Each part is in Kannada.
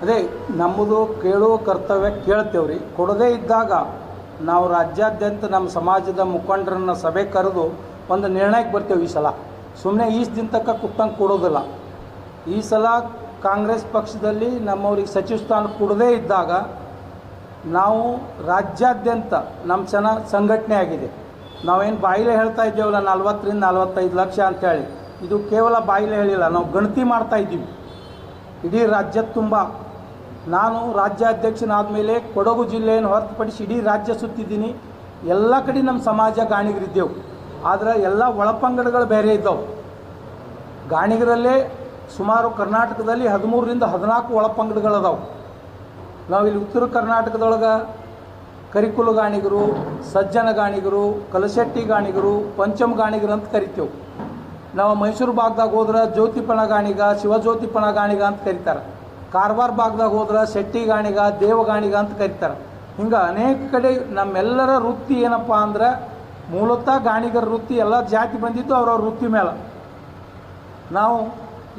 ಅದೇ ನಮ್ಮದು ಕೇಳುವ ಕರ್ತವ್ಯ ಕೇಳ್ತೇವ್ರಿ. ಕೊಡದೇ ಇದ್ದಾಗ ನಾವು ರಾಜ್ಯಾದ್ಯಂತ ನಮ್ಮ ಸಮಾಜದ ಮುಖಂಡರನ್ನು ಸಭೆ ಕರೆದು ಒಂದು ನಿರ್ಣಯಕ್ಕೆ ಬರ್ತೇವೆ. ಈ ಸಲ ಸುಮ್ಮನೆ ದಿನ ತನಕ ಕುತ್ತಂಗೆ ಕೊಡೋದಿಲ್ಲ. ಈ ಸಲ ಕಾಂಗ್ರೆಸ್ ಪಕ್ಷದಲ್ಲಿ ನಮ್ಮವ್ರಿಗೆ ಸಚಿವ ಸ್ಥಾನ ಕೊಡದೇ ಇದ್ದಾಗ ನಾವು ರಾಜ್ಯಾದ್ಯಂತ ನಮ್ಮ ಸಂಘಟನೆ ಆಗಿದೆ. ನಾವೇನು ಬಾಯಿಲೆ ಹೇಳ್ತಾ ಇದ್ದೇವಲ್ಲ 40ರಿಂದ 45 ಲಕ್ಷ ಅಂಥೇಳಿ, ಇದು ಕೇವಲ ಬಾಯಿಲೆ ಹೇಳಿಲ್ಲ, ನಾವು ಗಣತಿ ಮಾಡ್ತಾಯಿದ್ದೀವಿ ಇಡೀ ರಾಜ್ಯದ ತುಂಬ. ನಾನು ರಾಜ್ಯಾಧ್ಯಕ್ಷನಾದ ಮೇಲೆ ಕೊಡಗು ಜಿಲ್ಲೆಯನ್ನು ಹೊರತುಪಡಿಸಿ ಇಡೀ ರಾಜ್ಯ ಸುತ್ತಿದ್ದೀನಿ. ಎಲ್ಲ ಕಡೆ ನಮ್ಮ ಸಮಾಜ ಗಾಣಿಗರಿದ್ದೆವು. ಆದರೆ ಎಲ್ಲ ಒಳಪಂಗಡಗಳು ಬೇರೆ ಇದ್ದವು. ಗಾಣಿಗರಲ್ಲೇ ಸುಮಾರು ಕರ್ನಾಟಕದಲ್ಲಿ 13ರಿಂದ 14 ಒಳಪಂಗಡಗಳದಾವು. ನಾವು ಇಲ್ಲಿ ಉತ್ತರ ಕರ್ನಾಟಕದೊಳಗೆ ಕರಿಕುಲು ಗಾಣಿಗರು, ಸಜ್ಜನ ಗಾಣಿಗರು, ಕಲಶೆಟ್ಟಿ ಗಾಣಿಗರು, ಪಂಚಮ ಗಾಣಿಗರು ಅಂತ ಕರಿತೇವೆ. ನಾವು ಮೈಸೂರು ಭಾಗದಾಗ ಹೋದ್ರೆ ಜ್ಯೋತಿಪಣ ಗಾಣಿಗ, ಶಿವಜ್ಯೋತಿಪಣ ಗಾಣಿಗ ಅಂತ ಕರೀತಾರೆ. ಕಾರವಾರ ಭಾಗದಾಗ ಹೋದ್ರೆ ಶೆಟ್ಟಿ ಗಾಣಿಗ, ದೇವಗಾಣಿಗ ಅಂತ ಕರೀತಾರೆ. ಹಿಂಗೆ ಅನೇಕ ಕಡೆ ನಮ್ಮೆಲ್ಲರ ವೃತ್ತಿ ಏನಪ್ಪ ಅಂದ್ರೆ ಮೂಲತಃ ಗಾಣಿಗರ ವೃತ್ತಿ. ಎಲ್ಲ ಜಾತಿ ಬಂದಿದ್ದು ಅವ್ರವ್ರ ವೃತ್ತಿ ಮೇಲೆ. ನಾವು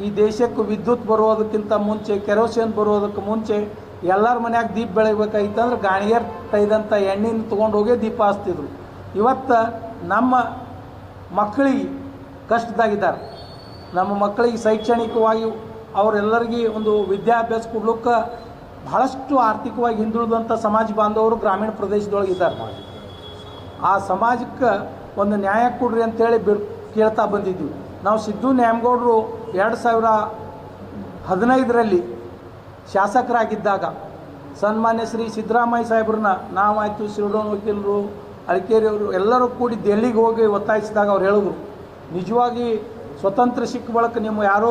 ಈ ದೇಶಕ್ಕೆ ವಿದ್ಯುತ್ ಬರೋದಕ್ಕಿಂತ ಮುಂಚೆ, ಕೆರೋಸಿನ್ ಬರೋದಕ್ಕೆ ಮುಂಚೆ ಎಲ್ಲರ ಮನ್ಯಾಗ ದೀಪ ಬೆಳಗಬೇಕಾಗಿತ್ತಂದ್ರೆ ಗಾಣಿಗರು ತೈದಂಥ ಎಣ್ಣೆನ ತೊಗೊಂಡು ಹೋಗೇ ದೀಪ ಹಚ್ತಿದ್ರು. ಇವತ್ತು ನಮ್ಮ ಮಕ್ಕಳಿಗೆ ಕಷ್ಟದಾಗಿದ್ದಾರೆ. ನಮ್ಮ ಮಕ್ಕಳಿಗೆ ಶೈಕ್ಷಣಿಕವಾಗಿ ಅವರೆಲ್ಲರಿಗೆ ಒಂದು ವಿದ್ಯಾಭ್ಯಾಸ ಕೊಡ್ಲಿಕ್ಕೆ ಬಹಳಷ್ಟು ಆರ್ಥಿಕವಾಗಿ ಹಿಂದುಳಿದಂಥ ಸಮಾಜ ಬಾಂಧವರು ಗ್ರಾಮೀಣ ಪ್ರದೇಶದೊಳಗಿದ್ದಾರೆ. ಆ ಸಮಾಜಕ್ಕೆ ಒಂದು ನ್ಯಾಯ ಕೊಡ್ರಿ ಅಂತೇಳಿ ಕೇಳ್ತಾ ಬಂದಿದ್ವಿ. ನಾವು ಸಿದ್ದು ನ್ಯಾಮಗೌಡರು 2015ರಲ್ಲಿ ಶಾಸಕರಾಗಿದ್ದಾಗ ಸನ್ಮಾನ್ಯ ಶ್ರೀ ಸಿದ್ದರಾಮಯ್ಯ ಸಾಹೇಬ್ರನ್ನ ನಾವಾಯಿತು, ಶಿರಡೋನ್ ವಕೀಲರು, ಅಳಕೇರಿಯವರು ಎಲ್ಲರೂ ಕೂಡಿ ದೆಹಲಿಗೆ ಹೋಗಿ ಒತ್ತಾಯಿಸಿದಾಗ ಅವ್ರು ಹೇಳಿದ್ರು, ನಿಜವಾಗಿ ಸ್ವತಂತ್ರ ಸಿಕ್ಕ ಬಳಕ ನೀವು ಯಾರೂ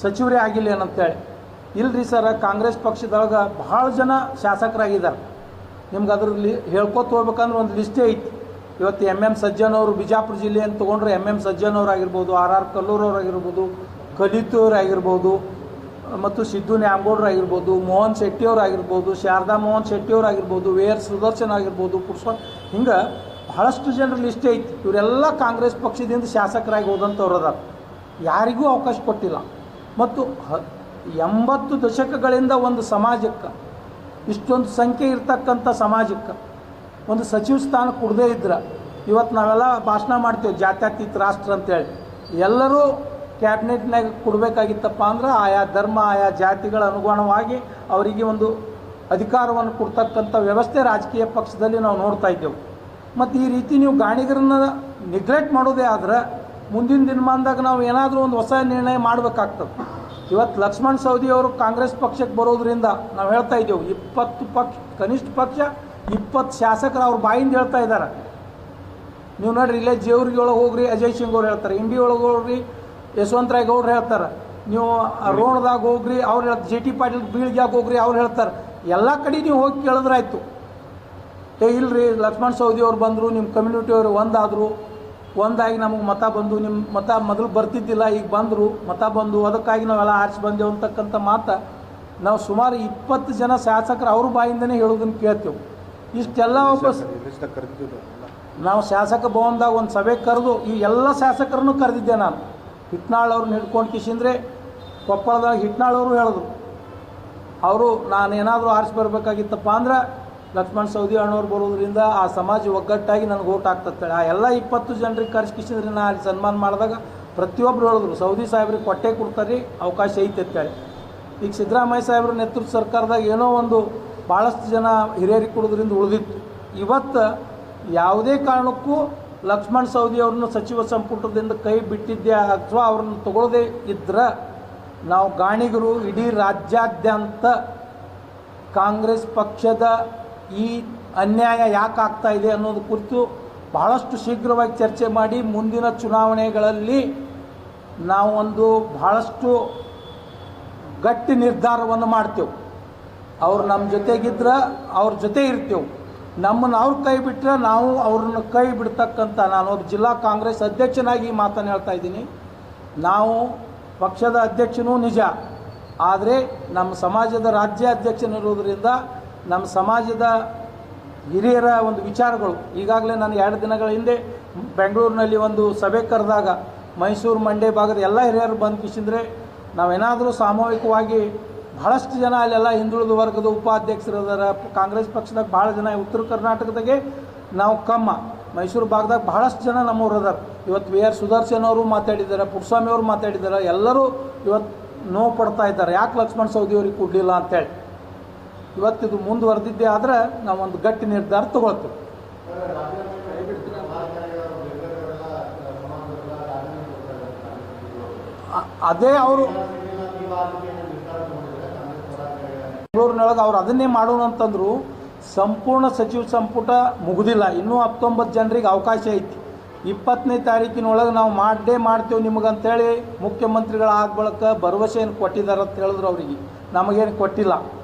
ಸಚಿವರೇ ಆಗಿಲ್ಲ ಏನಂತೇಳಿ. ಇಲ್ಲರಿ ಸರ್, ಕಾಂಗ್ರೆಸ್ ಪಕ್ಷದೊಳಗೆ ಭಾಳ ಜನ ಶಾಸಕರಾಗಿದ್ದಾರೆ. ನಿಮ್ಗೆ ಅದರಲ್ಲಿ ಹೇಳ್ಕೊತ ಹೋಗ್ಬೇಕಂದ್ರೆ ಒಂದು ಲಿಸ್ಟೇ ಐತಿ. ಇವತ್ತು ಎಮ್ ಸಜ್ಜನ್ ಅವರು ಬಿಜಾಪುರ ಜಿಲ್ಲೆಯನ್ನು ತೊಗೊಂಡ್ರೆ ಸಜ್ಜನ್ ಅವರಾಗಿರ್ಬೋದು, RR ಕಲ್ಲೂರವರಾಗಿರ್ಬೋದು, ಕಲಿತೂರಾಗಿರ್ಬೋದು, ಮತ್ತು ಸಿದ್ದು ನ್ಯಾಮಗೌಡರಾಗಿರ್ಬೋದು, ಮೋಹನ್ ಶೆಟ್ಟಿಯವರಾಗಿರ್ಬೋದು, ಶಾರದಾ ಮೋಹನ್ ಶೆಟ್ಟಿಯವರಾಗಿರ್ಬೋದು, VR ಸುದರ್ಶನ್ ಆಗಿರ್ಬೋದು, ಪುಷ್ಪ, ಹಿಂಗೆ ಬಹಳಷ್ಟು ಜನರ ಲಿಸ್ಟೇ ಐತಿ. ಇವರೆಲ್ಲ ಕಾಂಗ್ರೆಸ್ ಪಕ್ಷದಿಂದ ಶಾಸಕರಾಗಿ ಹೋದಂಥವ್ರು ಅದಾರ. ಯಾರಿಗೂ ಅವಕಾಶ ಕೊಟ್ಟಿಲ್ಲ. ಮತ್ತು 80 ದಶಕಗಳಿಂದ ಒಂದು ಸಮಾಜಕ್ಕೆ, ಇಷ್ಟೊಂದು ಸಂಖ್ಯೆ ಇರ್ತಕ್ಕಂಥ ಸಮಾಜಕ್ಕೆ ಒಂದು ಸಚಿವ ಸ್ಥಾನ ಕೊಡದೇ ಇದ್ರೆ ಇವತ್ತು ನಾವೆಲ್ಲ ಭಾಷಣ ಮಾಡ್ತೇವೆ ಜಾತ್ಯತೀತ ರಾಷ್ಟ್ರ ಅಂತೇಳಿ. ಎಲ್ಲರೂ ಕ್ಯಾಬಿನೆಟ್ನಾಗ ಕೊಡಬೇಕಾಗಿತ್ತಪ್ಪ ಅಂದ್ರೆ ಆಯಾ ಧರ್ಮ, ಆಯಾ ಜಾತಿಗಳ ಅನುಗುಣವಾಗಿ ಅವರಿಗೆ ಒಂದು ಅಧಿಕಾರವನ್ನು ಕೊಡ್ತಕ್ಕಂಥ ವ್ಯವಸ್ಥೆ ರಾಜಕೀಯ ಪಕ್ಷದಲ್ಲಿ ನಾವು ನೋಡ್ತಾ ಇದ್ದೆವು. ಮತ್ತು ಈ ರೀತಿ ನೀವು ಗಾಣಿಗರನ್ನ ನೆಗ್ಲೆಕ್ಟ್ ಮಾಡೋದೇ ಆದ್ರೆ ಮುಂದಿನ ದಿನಮಾನದಾಗ ನಾವು ಏನಾದರೂ ಒಂದು ಹೊಸ ನಿರ್ಣಯ ಮಾಡಬೇಕಾಗ್ತದೆ. ಇವತ್ತು ಲಕ್ಷ್ಮಣ್ ಸವದಿ ಅವರು ಕಾಂಗ್ರೆಸ್ ಪಕ್ಷಕ್ಕೆ ಬರೋದ್ರಿಂದ ನಾವು ಹೇಳ್ತಾ ಇದ್ದೇವೆ, 20 ಪಕ್ಷ, ಕನಿಷ್ಠ ಪಕ್ಷ 20 ಶಾಸಕರು ಅವ್ರ ಬಾಯಿಂದ ಹೇಳ್ತಾ ಇದ್ದಾರೆ. ನೀವು ನೋಡ್ರಿ, ಇಲ್ಲೇ ಜೇವರ್ಗಿ ಒಳಗೆ ಹೋಗ್ರಿ ಅಜಯ್ ಸಿಂಗ್ ಅವ್ರು ಹೇಳ್ತಾರೆ, ಇಂಡಿ ಒಳಗೆ ಹೋಗ್ರಿ ಯಶವಂತರಾಯ್ ಗೌಡ್ರು ಹೇಳ್ತಾರೆ, ನೀವು ರೋಣದಾಗ ಹೋಗ್ರಿ ಅವ್ರು ಹೇಳ್ತಾರೆ, JT ಪಾಟೀಲ್ ಬೀಳ್ಗ್ಯಾಗ ಹೋಗ್ರಿ ಅವ್ರು ಹೇಳ್ತಾರೆ. ಎಲ್ಲ ಕಡೆ ನೀವು ಹೋಗಿ ಕೇಳಿದ್ರಾಯ್ತು. ಇಲ್ಲರಿ ಲಕ್ಷ್ಮಣ್ ಸವದಿ ಅವ್ರು ಬಂದರು, ನಿಮ್ಮ ಕಮ್ಯುನಿಟಿಯವರು ಒಂದಾಗಿ ನಮಗೆ ಮತ ಬಂದು, ನಿಮ್ಮ ಮತ ಮೊದಲು ಬರ್ತಿದ್ದಿಲ್ಲ, ಈಗ ಬಂದರು, ಮತ ಬಂದು, ಅದಕ್ಕಾಗಿ ನಾವೆಲ್ಲ ಆರಿಸಿ ಬಂದೆವು ಅಂತಕ್ಕಂಥ ಮಾತು ನಾವು ಸುಮಾರು 20 ಜನ ಶಾಸಕರು ಅವ್ರ ಬಾಯಿಂದನೇ ಹೇಳೋದನ್ನು ಕೇಳ್ತೇವೆ. ಇಷ್ಟೆಲ್ಲ ನಾವು ಶಾಸಕ ಭವನದಾಗ ಒಂದು ಸಭೆ ಕರೆದು ಈ ಎಲ್ಲ ಶಾಸಕರನ್ನು ಕರೆದಿದ್ದೆ ನಾನು. ಹಿಟ್ನಾಳ್ ಅವ್ರನ್ನ ಹಿಡ್ಕೊಂಡು ಕಿಶಿಂದ್ರೆ ಕೊಪ್ಪಳದಾಗ ಹಿಟ್ನಾಳ್ ಅವರು ಹೇಳಿದ್ರು, ಅವರು ನಾನೇನಾದರೂ ಆರಿಸಿ ಬರಬೇಕಾಗಿತ್ತಪ್ಪ ಅಂದ್ರೆ ಲಕ್ಷ್ಮಣ್ ಸವದಿ ಅಣ್ಣವ್ರು ಬರೋದ್ರಿಂದ ಆ ಸಮಾಜ ಒಗ್ಗಟ್ಟಾಗಿ ನನಗೆ ಓಟ್ ಆಗ್ತತ್ತೇಳಿ ಆ ಎಲ್ಲ 20 ಜನರಿಗೆ ಕರೆಸ್ಕಿಸಿದ್ರೆ ನಾನು ಅಲ್ಲಿ ಸನ್ಮಾನ ಮಾಡಿದಾಗ ಪ್ರತಿಯೊಬ್ಬರು ಹೇಳಿದ್ರು, ಸವದಿ ಸಾಹೇಬ್ರಿಗೆ ಕೊಟ್ಟೆ ಕೊಡ್ತಾರೆ, ಅವಕಾಶ ಐತೆ ಅಂತೇಳಿ. ಈಗ ಸಿದ್ದರಾಮಯ್ಯ ಸಾಹೇಬ್ರ ನೇತೃತ್ವ ಸರ್ಕಾರದಾಗ ಏನೋ ಒಂದು ಭಾಳಷ್ಟು ಜನ ಹಿರಿಯರಿಗೆ ಕೊಡೋದ್ರಿಂದ ಉಳಿದಿತ್ತು. ಇವತ್ತು ಯಾವುದೇ ಕಾರಣಕ್ಕೂ ಲಕ್ಷ್ಮಣ್ ಸವದಿ ಅವ್ರನ್ನ ಸಚಿವ ಸಂಪುಟದಿಂದ ಕೈ ಬಿಟ್ಟಿದ್ದೆ ಅಥವಾ ಅವ್ರನ್ನ ತಗೊಳ್ಳದೇ ಇದ್ರೆ ನಾವು ಗಾಣಿಗರು ಇಡೀ ರಾಜ್ಯಾದ್ಯಂತ ಕಾಂಗ್ರೆಸ್ ಪಕ್ಷದ ಈ ಅನ್ಯಾಯ ಯಾಕೆ ಆಗ್ತಾ ಇದೆ ಅನ್ನೋದು ಕುರಿತು ಬಹಳಷ್ಟು ಶೀಘ್ರವಾಗಿ ಚರ್ಚೆ ಮಾಡಿ ಮುಂದಿನ ಚುನಾವಣೆಗಳಲ್ಲಿ ನಾವು ಒಂದು ಬಹಳಷ್ಟು ಗಟ್ಟಿ ನಿರ್ಧಾರವನ್ನು ಮಾಡ್ತೇವೆ. ಅವ್ರು ನಮ್ಮ ಜೊತೆಗಿದ್ರೆ ಅವ್ರ ಜೊತೆ ಇರ್ತೇವೆ, ನಮ್ಮನ್ನು ಅವ್ರು ಕೈ ಬಿಟ್ಟರೆ ನಾವು ಅವ್ರನ್ನ ಕೈ ಬಿಡ್ತಕ್ಕಂಥ, ನಾನೊಬ್ಬ ಜಿಲ್ಲಾ ಕಾಂಗ್ರೆಸ್ ಅಧ್ಯಕ್ಷನಾಗಿ ಮಾತನ್ನು ಹೇಳ್ತಾ ಇದ್ದೀನಿ. ನಾವು ಪಕ್ಷದ ಅಧ್ಯಕ್ಷನೂ ನಿಜ, ಆದರೆ ನಮ್ಮ ಸಮಾಜದ ರಾಜ್ಯ ಅಧ್ಯಕ್ಷನಿರೋದ್ರಿಂದ ನಮ್ಮ ಸಮಾಜದ ಹಿರಿಯರ ಒಂದು ವಿಚಾರಗಳು ಈಗಾಗಲೇ ನಾನು 2 ದಿನಗಳ ಹಿಂದೆ ಬೆಂಗಳೂರಿನಲ್ಲಿ ಒಂದು ಸಭೆ ಕರೆದಾಗ ಮೈಸೂರು ಮಂಡ್ಯ ಭಾಗದ ಎಲ್ಲ ಹಿರಿಯರು ಬಂದು ಕಿಸಿದ್ರೆ ನಾವೇನಾದರೂ ಸಾಮೂಹಿಕವಾಗಿ ಭಾಳಷ್ಟು ಜನ ಅಲ್ಲೆಲ್ಲ ಹಿಂದುಳಿದ ವರ್ಗದ ಉಪಾಧ್ಯಕ್ಷರು ಅದಾರ. ಕಾಂಗ್ರೆಸ್ ಪಕ್ಷದಾಗ ಭಾಳ ಜನ ಉತ್ತರ ಕರ್ನಾಟಕದಾಗೆ ನಾವು ಕಮ್ಮ, ಮೈಸೂರು ಭಾಗದಾಗ ಭಾಳಷ್ಟು ಜನ ನಮ್ಮವ್ರು ಅದಾರ. ಇವತ್ತು ವಿ ಆರ್ ಸುದರ್ಶನ್ ಅವರು ಮಾತಾಡಿದ್ದಾರೆ, ಪುಟ್ಟಸ್ವಾಮಿ ಅವರು ಮಾತಾಡಿದ್ದಾರೆ. ಎಲ್ಲರೂ ಇವತ್ತು ನೋವು ಪಡ್ತಾ ಇದ್ದಾರೆ, ಯಾಕೆ ಲಕ್ಷ್ಮಣ ಸವದಿ ಅವ್ರಿಗೆ ಕೊಡಲಿಲ್ಲ ಅಂತೇಳಿ. ಇವತ್ತಿದು ಮುಂದುವರೆದಿದ್ದೆ ಆದರೆ ನಾವು ಒಂದು ಗಟ್ಟಿ ನಿರ್ಧಾರ ತಗೊಳ್ತೀವಿ. ಅದೇ ಅವರು ಬೆಂಗಳೂರಿನೊಳಗೆ ಅವ್ರು ಅದನ್ನೇ ಮಾಡೋಣ ಅಂತಂದ್ರು. ಸಂಪೂರ್ಣ ಸಚಿವ ಸಂಪುಟ ಮುಗಿದಿಲ್ಲ, ಇನ್ನೂ 19 ಜನರಿಗೆ ಅವಕಾಶ ಐತಿ. 20ನೇ ತಾರೀಕಿನೊಳಗೆ ನಾವು ಮಾಡ್ತೇವೆ ನಿಮಗಂತೇಳಿ ಮುಖ್ಯಮಂತ್ರಿಗಳು ಬಳಕ ಭರವಸೆಯನ್ನು ಕೊಟ್ಟಿದ್ದಾರೆ ಅಂತ ಹೇಳಿದ್ರು. ಅವರಿಗೆ ನಮಗೇನು ಕೊಟ್ಟಿಲ್ಲ.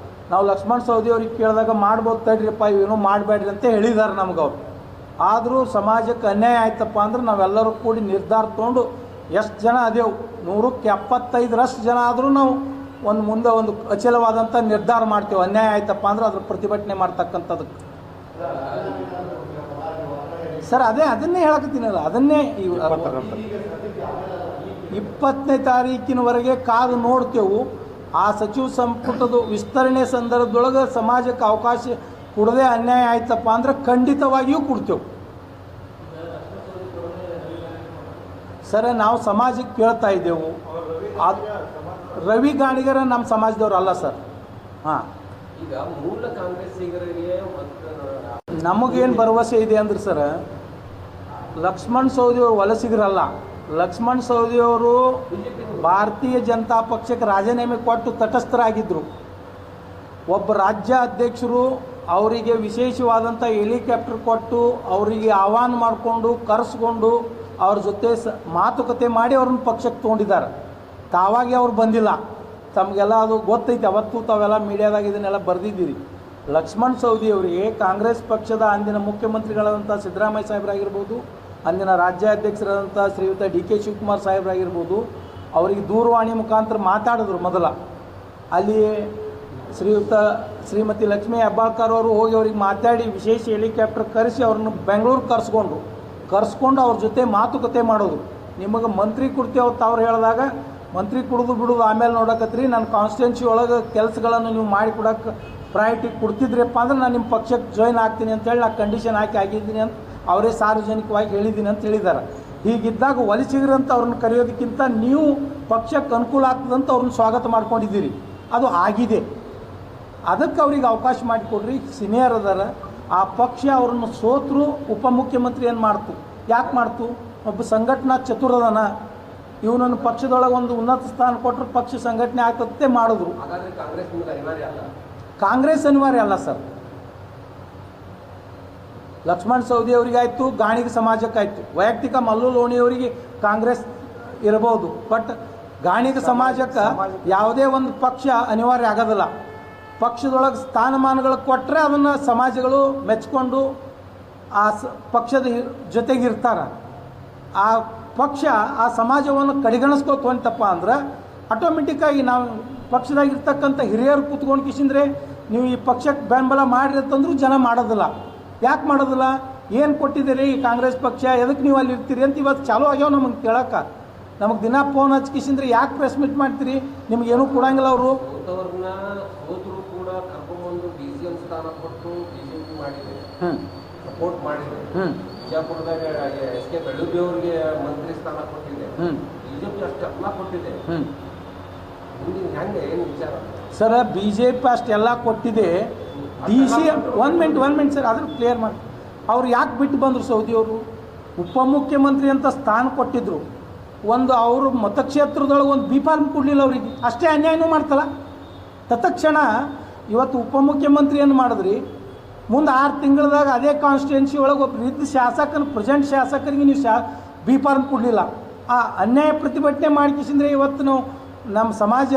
ನಾವು ಲಕ್ಷ್ಮಣ ಸವದಿ ಅವ್ರಿಗೆ ಕೇಳಿದಾಗ ಮಾಡ್ಬೋದು ತಡ್ರಿಪ್ಪ, ಇವೇನೋ ಮಾಡಬೇಡ್ರಿ ಅಂತ ಹೇಳಿದ್ದಾರೆ ನಮ್ಗೆ ಅವ್ರು. ಆದರೂ ಸಮಾಜಕ್ಕೆ ಅನ್ಯಾಯ ಆಯ್ತಪ್ಪ ಅಂದ್ರೆ ನಾವೆಲ್ಲರೂ ಕೂಡಿ ನಿರ್ಧಾರ ತೊಗೊಂಡು ಎಷ್ಟು ಜನ ಅದೇವು 100ಕ್ಕೆ 75ರಷ್ಟು ಜನ ಆದರೂ ನಾವು ಮುಂದೆ ಒಂದು ಅಚಲವಾದಂಥ ನಿರ್ಧಾರ ಮಾಡ್ತೇವೆ. ಅನ್ಯಾಯ ಆಯ್ತಪ್ಪ ಅಂದ್ರೆ ಅದ್ರ ಪ್ರತಿಭಟನೆ ಮಾಡ್ತಕ್ಕಂಥದ್ದಕ್ಕೆ. ಸರ್ ಅದನ್ನೇ ಹೇಳಕತ್ತೀನಲ್ಲ, ಅದನ್ನೇ 20ನೇ ತಾರೀಕಿನವರೆಗೆ ಕಾದು ನೋಡ್ತೇವೆ. ಆ ಸಚಿವ ಸಂಪುಟದ ವಿಸ್ತರಣೆ ಸಂದರ್ಭದೊಳಗೆ ಸಮಾಜಕ್ಕೆ ಅವಕಾಶ ಕೊಡದೆ ಅನ್ಯಾಯ ಆಯ್ತಪ್ಪ ಅಂದ್ರೆ ಖಂಡಿತವಾಗಿಯೂ ಕೊಡ್ತೇವೆ. ಸರ್ ನಾವು ಸಮಾಜಕ್ಕೆ ಕೇಳ್ತಾ ಇದ್ದೆವು. ರವಿ ಗಾಣಿಗರ ನಮ್ಮ ಸಮಾಜದವ್ರು ಅಲ್ಲ ಸರ್. ಹಾಂ, ಈಗ ಮೂಲ ಕಾಂಗ್ರೆಸ್ಸಿಗರಿಗೆ ನಮಗೇನು ಭರವಸೆ ಇದೆ ಅಂದ್ರೆ ಸರ್, ಲಕ್ಷ್ಮಣ ಸವದಿಯವರು ವಲಸಿಗರಲ್ಲ. ಲಕ್ಷ್ಮಣ ಸವದಿಯವರು ಭಾರತೀಯ ಜನತಾ ಪಕ್ಷಕ್ಕೆ ರಾಜೀನಾಮೆ ಕೊಟ್ಟು ತಟಸ್ಥರಾಗಿದ್ದರು. ಒಬ್ಬ ರಾಜ್ಯ ಅಧ್ಯಕ್ಷರು ಅವರಿಗೆ ವಿಶೇಷವಾದಂಥ ಹೆಲಿಕಾಪ್ಟರ್ ಕೊಟ್ಟು ಅವರಿಗೆ ಆಹ್ವಾನ ಮಾಡಿಕೊಂಡು ಕರೆಸ್ಕೊಂಡು ಅವ್ರ ಜೊತೆ ಮಾತುಕತೆ ಮಾಡಿ ಅವ್ರನ್ನ ಪಕ್ಷಕ್ಕೆ ತೊಗೊಂಡಿದ್ದಾರೆ. ತಾವಾಗಿ ಅವ್ರು ಬಂದಿಲ್ಲ. ತಮಗೆಲ್ಲ ಅದು ಗೊತ್ತೈತೆ, ಅವತ್ತು ತಾವೆಲ್ಲ ಮೀಡಿಯಾದಾಗ ಇದನ್ನೆಲ್ಲ ಬರೆದಿದ್ದೀರಿ. ಲಕ್ಷ್ಮಣ ಸವದಿ ಅವರಿಗೆ ಕಾಂಗ್ರೆಸ್ ಪಕ್ಷದ ಅಂದಿನ ಮುಖ್ಯಮಂತ್ರಿಗಳಾದಂಥ ಸಿದ್ದರಾಮಯ್ಯ ಸಾಹೇಬರಾಗಿರ್ಬೋದು, ಅಂದಿನ ರಾಜ್ಯಾಧ್ಯಕ್ಷರಾದಂಥ ಶ್ರೀಯುತ ಡಿ.ಕೆ. ಶಿವಕುಮಾರ್ ಸಾಹೇಬರಾಗಿರ್ಬೋದು, ಅವರಿಗೆ ದೂರವಾಣಿ ಮುಖಾಂತರ ಮಾತಾಡಿದ್ರು. ಮೊದಲ ಅಲ್ಲಿ ಶ್ರೀಮತಿ ಲಕ್ಷ್ಮೀ ಹೆಬ್ಬಾಳ್ಕರ್ ಅವರು ಹೋಗಿ ಅವ್ರಿಗೆ ಮಾತಾಡಿ ವಿಶೇಷ ಹೆಲಿಕಾಪ್ಟರ್ ಕರೆಸಿ ಅವ್ರನ್ನ ಬೆಂಗಳೂರು ಕರೆಸ್ಕೊಂಡು ಅವ್ರ ಜೊತೆ ಮಾತುಕತೆ ಮಾಡೋದು. ನಿಮಗೆ ಮಂತ್ರಿ ಕೊಡ್ತೀವಿ ಅವತ್ತು ಅವ್ರು ಹೇಳಿದಾಗ, ಮಂತ್ರಿ ಕೊಡೋದು ಬಿಡೋದು ಆಮೇಲೆ ನೋಡಕತ್ರಿ, ನನ್ನ ಕಾನ್ಸ್ಟಿಟ್ಯೂನ್ಸಿ ಒಳಗೆ ಕೆಲಸಗಳನ್ನು ನೀವು ಮಾಡಿಕೊಡೋಕೆ ಪ್ರಯಾರಿಟಿ ಕೊಡ್ತಿದ್ರಪ್ಪ ಅಂದ್ರೆ ನಾನು ನಿಮ್ಮ ಪಕ್ಷಕ್ಕೆ ಜಾಯ್ನ್ ಆಗ್ತೀನಿ ಅಂತೇಳಿ ನಾನು ಕಂಡೀಷನ್ ಆಗಿದ್ದೀನಿ ಅಂತ ಅವರೇ ಸಾರ್ವಜನಿಕವಾಗಿ ಹೇಳಿದ್ದೀನಿ ಅಂತ ಹೇಳಿದ್ದಾರೆ. ಹೀಗಿದ್ದಾಗ ವಲಸಿಗರಂತ ಅವ್ರನ್ನ ಕರೆಯೋದಕ್ಕಿಂತ ನೀವು ಪಕ್ಷಕ್ಕೆ ಅನುಕೂಲ ಆಗ್ತದಂತ ಅವ್ರನ್ನ ಸ್ವಾಗತ ಮಾಡ್ಕೊಂಡಿದ್ದೀರಿ. ಅದು ಆಗಿದೆ. ಅದಕ್ಕೆ ಅವ್ರಿಗೆ ಅವಕಾಶ ಮಾಡಿಕೊಡ್ರಿ. ಸೀನಿಯರ್ ಅದಾರ. ಆ ಪಕ್ಷ ಅವ್ರನ್ನ ಸೋತರು ಉಪಮುಖ್ಯಮಂತ್ರಿ ಏನು ಮಾಡ್ತು? ಯಾಕೆ ಮಾಡ್ತು? ಒಬ್ಬ ಸಂಘಟನಾ ಚತುರದನ. ಇವನನ್ನು ಪಕ್ಷದೊಳಗೆ ಒಂದು ಉನ್ನತ ಸ್ಥಾನ ಕೊಟ್ಟರು ಪಕ್ಷ ಸಂಘಟನೆ ಆಗ್ತದೆ ಮಾಡಿದ್ರು. ಕಾಂಗ್ರೆಸ್ ಅನಿವಾರ್ಯ ಅಲ್ಲ ಸರ್. ಲಕ್ಷ್ಮಣ ಸವದಿ ಅವರಿಗಾಯ್ತು, ಗಾಣಿಗ ಸಮಾಜಕ್ಕಾಯ್ತು. ವೈಯಕ್ತಿಕ ಮಲ್ಲು ಲೋಣಿಯವರಿಗೆ ಕಾಂಗ್ರೆಸ್ ಇರಬಹುದು, ಬಟ್ ಗಾಣಿಗ ಸಮಾಜಕ್ಕೆ ಯಾವುದೇ ಒಂದು ಪಕ್ಷ ಅನಿವಾರ್ಯ ಆಗೋದಿಲ್ಲ. ಪಕ್ಷದೊಳಗೆ ಸ್ಥಾನಮಾನಗಳು ಕೊಟ್ಟರೆ ಅದನ್ನು ಸಮಾಜಗಳು ಮೆಚ್ಕೊಂಡು ಆ ಪಕ್ಷದ ಜೊತೆಗಿರ್ತಾರೆ. ಆ ಪಕ್ಷ ಆ ಸಮಾಜವನ್ನು ಕಡೆಗಣಿಸ್ಕೋತ ಹೊಂಟಪ್ಪ ಅಂದ್ರೆ ಆಟೋಮೆಟಿಕ್ಕಾಗಿ ನಾವು ಪಕ್ಷದಾಗಿರ್ತಕ್ಕಂಥ ಹಿರಿಯರು ಕೂತ್ಕೊಂಡು ಕಿಸಿಂದ್ರೆ ನೀವು ಈ ಪಕ್ಷಕ್ಕೆ ಬೆಂಬಲ ಮಾಡಿರಿ ಅಂತಂದ್ರೂ ಜನ ಮಾಡೋದಿಲ್ಲ. ಯಾಕೆ ಮಾಡೋದಿಲ್ಲ? ಏನು ಕೊಟ್ಟಿದ್ದೀರಿ ಈ ಕಾಂಗ್ರೆಸ್ ಪಕ್ಷ, ಎದಕ್ಕೆ ನೀವು ಅಲ್ಲಿ ಇರ್ತೀರಿ ಅಂತ ಇವತ್ತು ಚಾಲೂ ಆಗ್ಯಾವ ನಮಗೆ ಕೇಳೋಕೆ. ನಮಗೆ ದಿನ ಫೋನ್ ಹಚ್ಕಿಸಿಂದ್ರೆ ಯಾಕೆ ಪ್ರೆಸ್ ಮೀಟ್ ಮಾಡ್ತೀರಿ, ನಿಮಗೇನೂ ಕೊಡಂಗಿಲ್ಲ ಅವರು. ಸೋತರು ಕೂಡ ಕರ್ಕೊಂಡ್ಬಂದು DCM ಸ್ಥಾನ ಕೊಟ್ಟು BJP ಮಾಡಿದೆ, ಸಪೋರ್ಟ್ ಮಾಡಿದೆ. ಬಿಜಾಪುರದಾಗ SK ಬೆಳೂರಿ ಅವರಿಗೆ ಮಂತ್ರಿ ಸ್ಥಾನ ಕೊಟ್ಟಿದೆ. BJP ಅಷ್ಟೆಲ್ಲ ಕೊಟ್ಟಿದೆ. ಹೆಂಗೆ ಏನು ವಿಚಾರ ಸರ್? BJP ಅಷ್ಟೆಲ್ಲ ಕೊಟ್ಟಿದೆ. DCM ಒನ್ ಮಿನಿಟ್ ಸರ್, ಅದನ್ನು ಕ್ಲಿಯರ್ ಮಾಡಿ. ಅವ್ರು ಯಾಕೆ ಬಿಟ್ಟು ಬಂದರು? ಸೌದಿಯವರು ಉಪಮುಖ್ಯಮಂತ್ರಿ ಅಂತ ಸ್ಥಾನ ಕೊಟ್ಟಿದ್ರು. ಒಂದು ಅವರು ಮತಕ್ಷೇತ್ರದೊಳಗೆ ಒಂದು B.Pharm ಕೊಡಲಿಲ್ಲ ಅವರಿಗೆ. ಅಷ್ಟೇ ಅನ್ಯಾಯನೂ ಮಾಡ್ತಲ್ಲ. ತತ್ಕ್ಷಣ ಇವತ್ತು ಉಪಮುಖ್ಯಮಂತ್ರಿಯನ್ನು ಮಾಡಿದ್ರಿ, ಮುಂದೆ 6 ತಿಂಗಳದಾಗ ಅದೇ ಕಾನ್ಸ್ಟಿಟ್ಯೂನ್ಸಿ ಒಳಗೆ ಒಬ್ಬ ಇದ್ದ ಶಾಸಕನ ಪ್ರೆಸೆಂಟ್ ಶಾಸಕರಿಗೆ ನೀವು B.Pharm ಕೊಡಲಿಲ್ಲ. ಆ ಅನ್ಯಾಯ ಪ್ರತಿಭಟನೆ ಮಾಡಿಕಿಸಿದ್ರೆ ಇವತ್ತು ನಾವು ನಮ್ಮ ಸಮಾಜ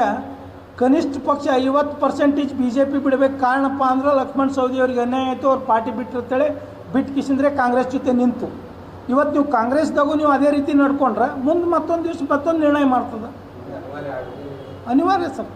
ಕನಿಷ್ಠ ಪಕ್ಷ 50% BJP ಬಿಡಬೇಕು. ಕಾರಣಪ್ಪ ಅಂದ್ರೆ ಲಕ್ಷ್ಮಣ ಸವದಿ ಅವ್ರಿಗೆ ಅನ್ಯಾಯ ಆಯಿತು, ಅವ್ರು ಪಾರ್ಟಿ ಬಿಟ್ಟಿರ್ತೇಳಿ ಬಿಟ್ಟು ಕಿಸಿಂದ್ರೆ ಕಾಂಗ್ರೆಸ್ ಜೊತೆ ನಿಂತು. ಇವತ್ತು ನೀವು ಕಾಂಗ್ರೆಸ್ದಾಗೂ ನೀವು ಅದೇ ರೀತಿ ನಡ್ಕೊಂಡ್ರೆ ಮುಂದೆ ಮತ್ತೊಂದು ದಿವಸ ಮತ್ತೊಂದು ನಿರ್ಣಯ ಮಾಡ್ತದೆ. ಅನಿವಾರ್ಯ ಸರ್.